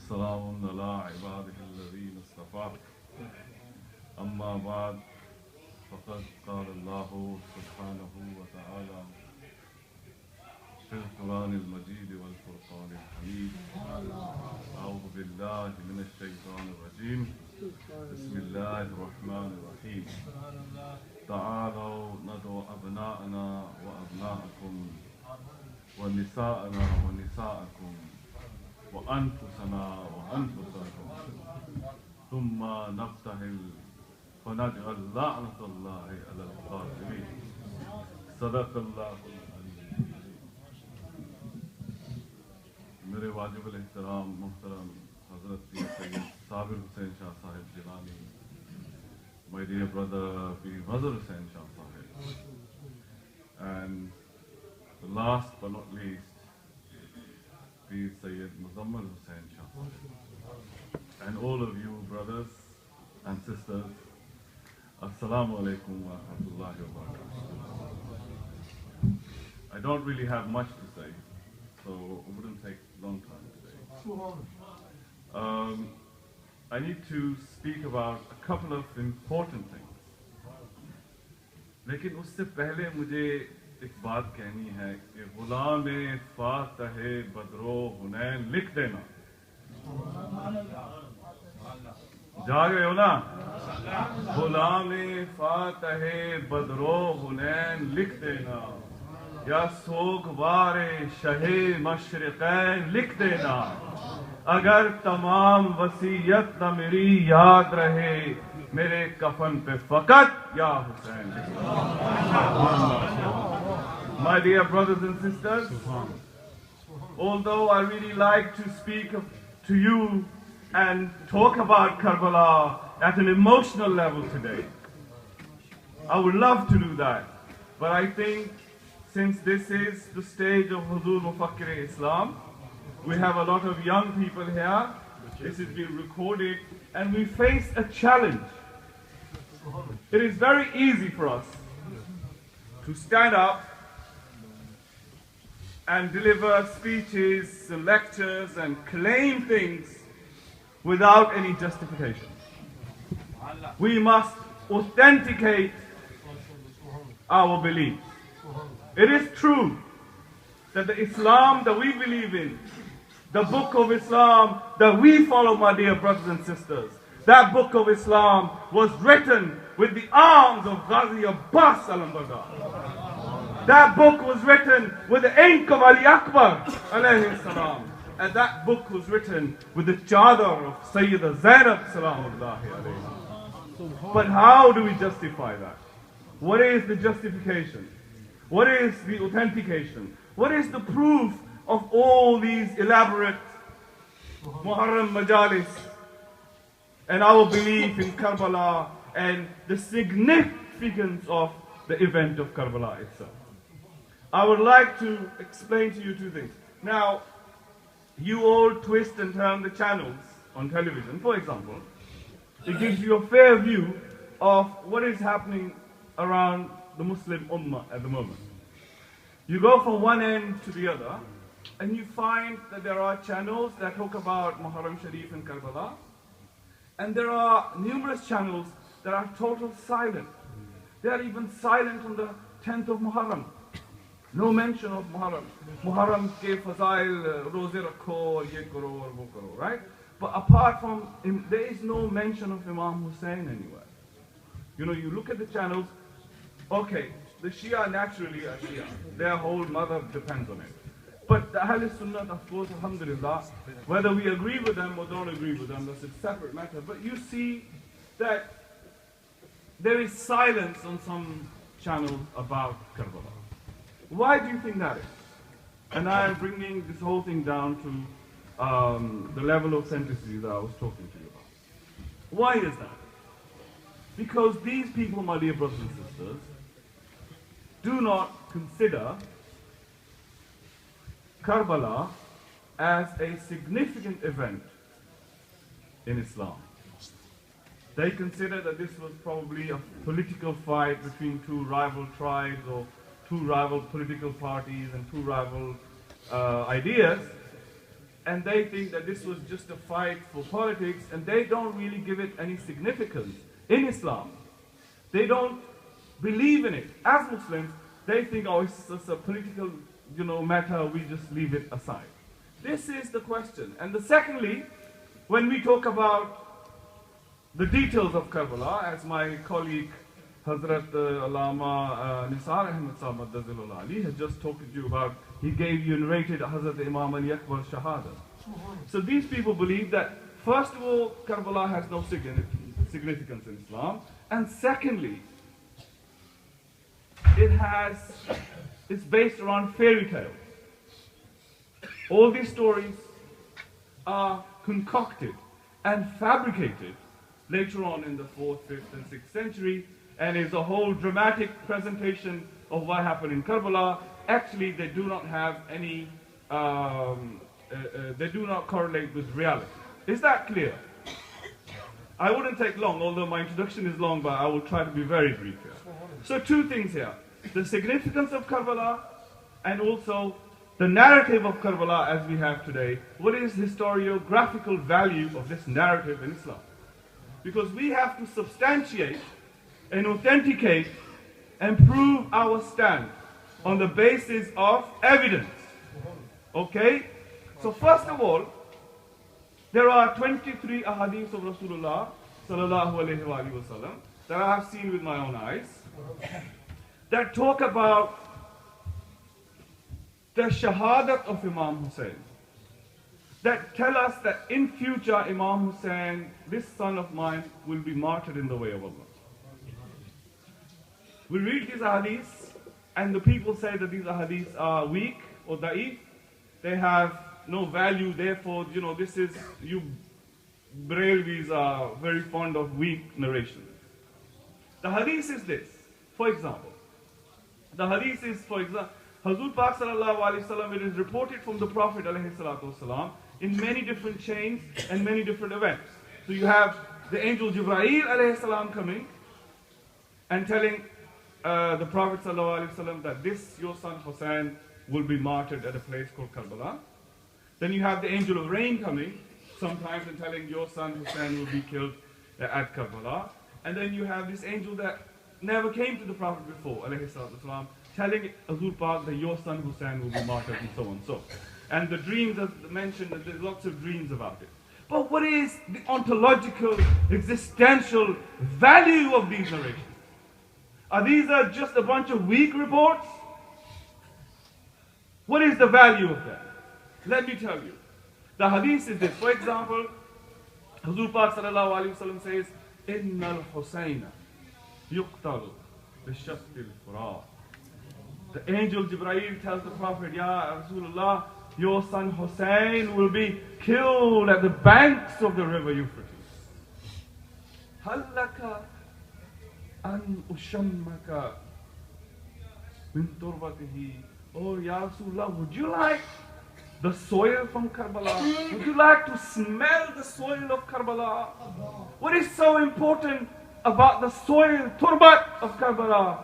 والسلام على عباده الذين اصطفى أما بعد فقد قال الله سبحانه وتعالى في القرآن المجيد والفرقان الحميد أعوذ بالله من الشيطان الرجيم بسم الله الرحمن الرحيم تعالوا ندعو أبناءنا وأبناءكم ونساءنا ونساءكم وأنفسنا وأنفسكم ثم نبتهل فنجعل لعنة الله على الكاذبين صدق الله العظيم. मेरे वाजिब एहतराम मोहतरम हजरत पीर Syed Sabir Hussain Shah Sahib Jilani, my dear brother Pir Mazhar Hussain Shah Sahib, and last but not least Pir Sayyid Muzammal Hussain Shah Sahib, and all of you brothers and sisters, Assalamu alaikum wa rahmatullahi wa barakatuh. I don't really have much to say, so it wouldn't take a long time today. I need to speak about a couple of important things. लेकिन उससे पहले मुझे एक बात कहनी है कि गुलाम फातह बदरो हुनैन लिख देना। जाग रहे हो ना? गुलाम फातह बदरो हुनैन लिख देना, या सोगवारे शहे मशरिक़ैन लिख देना, अगर तमाम वसीयत न मेरी याद रहे मेरे कफन पे फकत या Hussain. My dear brothers and sisters, although I really like to speak to you and talk about Karbala at an emotional level today, I would love to do that, but I think since this is the stage of Huzur Mufakkir Islam, we have a lot of young people here, this is being recorded, and we face a challenge. It is very easy for us to stand up and deliver speeches, lectures, and claim things without any justification. We must authenticate our beliefs. It is true that the Islam that we believe in, the book of Islam that we follow, my dear brothers and sisters, that book of Islam was written with the arms of Ghazi Abbas al-Baghdad. That book was written with the ink of Ali Akbar alayhi salam. And that book was written with the chadar of Sayyida Zainab salamullahi alayha. But how do we justify that? What is the justification? What is the authentication? What is the proof of all these elaborate Muharram Majlis and our belief in Karbala and the significance of the event of Karbala itself? I would like to explain to you two things. Now, you all twist and turn the channels on television, for example. It gives you a fair view of what is happening around the Muslim Ummah at the moment. You go from one end to the other, and you find that there are channels that talk about Muharram Sharif and Karbala, and there are numerous channels that are total silent. They are even silent on the 10th of Muharram. No mention of Muharram. Muharram ke fazail, roze rakho, ye karo, aur wo karo, right? But apart from him, there is no mention of Imam Hussain anywhere. You know, you look at the channels, okay, the Shia naturally are Shia. Their whole madhab depends on it. But the Ahl Sunnah, of course, alhamdulillah, whether we agree with them or don't agree with them, that's a separate matter. But you see that there is silence on some channels about Karbala. Why do you think that is? And I am bringing this whole thing down to the level of authenticity that I was talking to you about. Why is that? Because these people, my dear brothers and sisters, do not consider Karbala as a significant event in Islam. They consider that this was probably a political fight between two rival tribes or two rival political parties and two rival ideas. and they think that this was just a fight for politics, and they don't really give it any significance in Islam. They don't believe in it. As Muslims, they think, oh, it's just a political, matter, we just leave it aside. This is the question. And secondly, when we talk about the details of Karbala, as my colleague Hazrat Allama Nisar Ahmed Samad Dazilullah Ali has just talked to you about, he narrated Hazrat Imam Ali Akbar Shahada. So these people believe that, first of all, Karbala has no significance in Islam, and secondly, it's based around fairy tales. All these stories are concocted and fabricated later on in the 4th, 5th and 6th century, and is a whole dramatic presentation of what happened in Karbala. Actually, they do not have any, they do not correlate with reality. Is that clear? I wouldn't take long, although my introduction is long, but I will try to be very brief here. So 2 things here. The significance of Karbala, and also the narrative of Karbala as we have today. What is historiographical value of this narrative in Islam? Because we have to substantiate and authenticate and prove our stand on the basis of evidence. Okay? So first of all, there are 23 ahadith of Rasulullah sallallahu alayhi wa sallam that I have seen with my own eyes that talk about the shahadat of Imam Hussain, that tell us that in future Imam Hussain, this son of mine, will be martyred in the way of Allah. We read these ahadiths, and the people say that these ahadiths are weak or da'if. They have no value, therefore, this is, you Brelvis are very fond of weak narration. The hadith is this, for example. The hadith is, for example, Hazur Pak sallallahu alayhi wasallam, it is reported from the Prophet alayhi salatu wasalam in many different chains and many different events. So you have the angel Jibreel alayhi salam coming and telling the Prophet sallallahu alayhi wasallam that this, your son Hussain, will be martyred at a place called Karbala. Then you have the angel of rain coming sometimes and telling your son Hussain will be killed at Karbala. And then you have this angel that never came to the Prophet before, alayhi salatu wasalam, telling Hazur Pak that your son Hussain will be martyred and so on so. And the dreams, as mentioned, there's lots of dreams about it. But what is the ontological, existential value of these narrations? Are these just a bunch of weak reports? What is the value of that? Let me tell you. The hadith is this. For example, Hazur Pak sallallahu alayhi wa sallam says, Innal Hussaina yuqtalu bishaktil furat. The angel Jibreel tells the Prophet, Ya Rasulullah, your son Hussain will be killed at the banks of the river Euphrates. Hallaka an ushammaka min turbatihi. Oh, Ya Rasulullah, would you like the soil from Karbala? Would you like to smell the soil of Karbala? What is so important about the soil, turbat of Karbala?